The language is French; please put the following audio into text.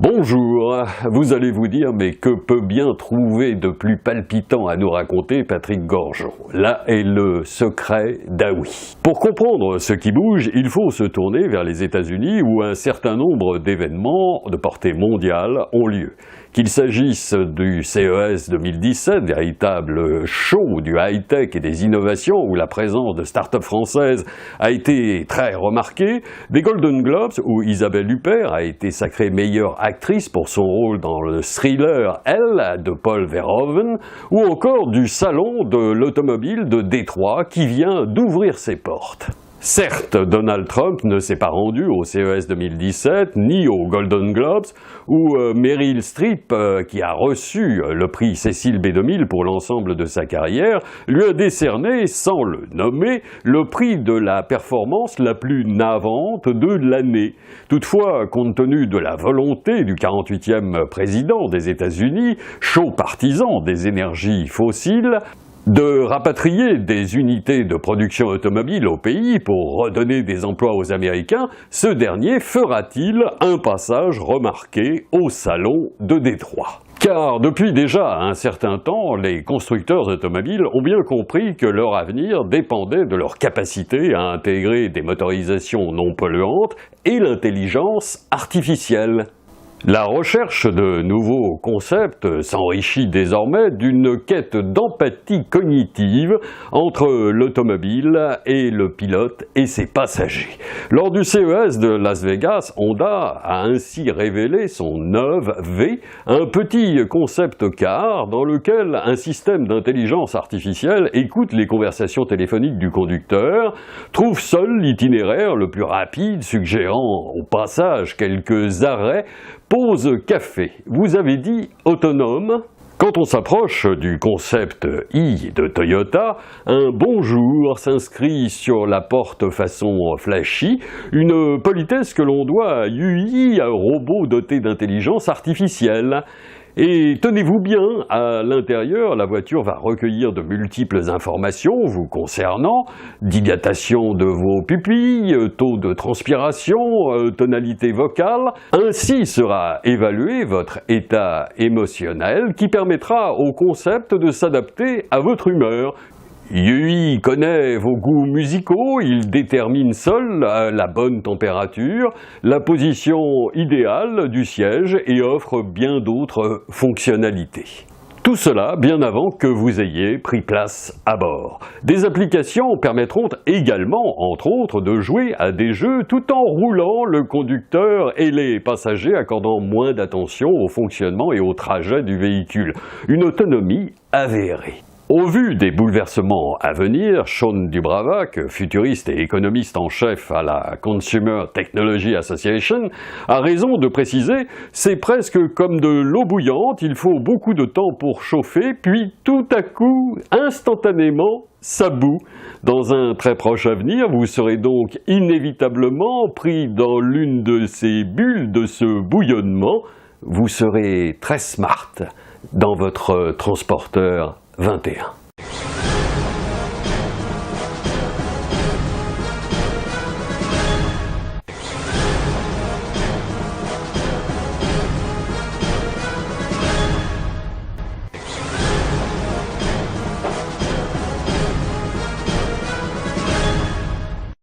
Bonjour, vous allez vous dire, mais que peut bien trouver de plus palpitant à nous raconter Patrick Gorgeon? Là est le secret d'Aoui. Pour comprendre ce qui bouge, il faut se tourner vers les États-Unis où un certain nombre d'événements de portée mondiale ont lieu. Qu'il s'agisse du CES 2017, véritable show du high-tech et des innovations où la présence de start-up françaises a été très remarquée, des Golden Globes où Isabelle Huppert a été sacrée meilleure actrice pour son rôle dans le thriller Elle de Paul Verhoeven, ou encore du Salon de l'automobile de Détroit qui vient d'ouvrir ses portes. Certes, Donald Trump ne s'est pas rendu au CES 2017, ni aux Golden Globes, où Meryl Streep, qui a reçu le prix Cécile B2000 pour l'ensemble de sa carrière, lui a décerné, sans le nommer, le prix de la performance la plus navante de l'année. Toutefois, compte tenu de la volonté du 48e président des États-Unis, chaud partisan des énergies fossiles, de rapatrier des unités de production automobile au pays pour redonner des emplois aux Américains, ce dernier fera-t-il un passage remarqué au Salon de Détroit? Car depuis déjà un certain temps, les constructeurs automobiles ont bien compris que leur avenir dépendait de leur capacité à intégrer des motorisations non polluantes et l'intelligence artificielle. La recherche de nouveaux concepts s'enrichit désormais d'une quête d'empathie cognitive entre l'automobile et le pilote et ses passagers. Lors du CES de Las Vegas, Honda a ainsi révélé son 9V, un petit concept car dans lequel un système d'intelligence artificielle écoute les conversations téléphoniques du conducteur, trouve seul l'itinéraire le plus rapide, suggérant au passage quelques arrêts. Pause café. Vous avez dit autonome? Quand on s'approche du concept i de Toyota, un bonjour s'inscrit sur la porte façon flashy, une politesse que l'on doit à UI, un robot doté d'intelligence artificielle. Et tenez-vous bien, à l'intérieur, la voiture va recueillir de multiples informations vous concernant, dilatation de vos pupilles, taux de transpiration, tonalité vocale. Ainsi sera évalué votre état émotionnel qui permettra au concept de s'adapter à votre humeur. UI connaît vos goûts musicaux, il détermine seul la bonne température, la position idéale du siège et offre bien d'autres fonctionnalités. Tout cela bien avant que vous ayez pris place à bord. Des applications permettront également, entre autres, de jouer à des jeux tout en roulant, le conducteur et les passagers accordant moins d'attention au fonctionnement et au trajet du véhicule. Une autonomie avérée. Au vu des bouleversements à venir, Sean Dubravac, futuriste et économiste en chef à la Consumer Technology Association, a raison de préciser « c'est presque comme de l'eau bouillante, il faut beaucoup de temps pour chauffer, puis tout à coup, instantanément, ça bout. Dans un très proche avenir, vous serez donc inévitablement pris dans l'une de ces bulles de ce bouillonnement. Vous serez très smart dans votre transporteur 21.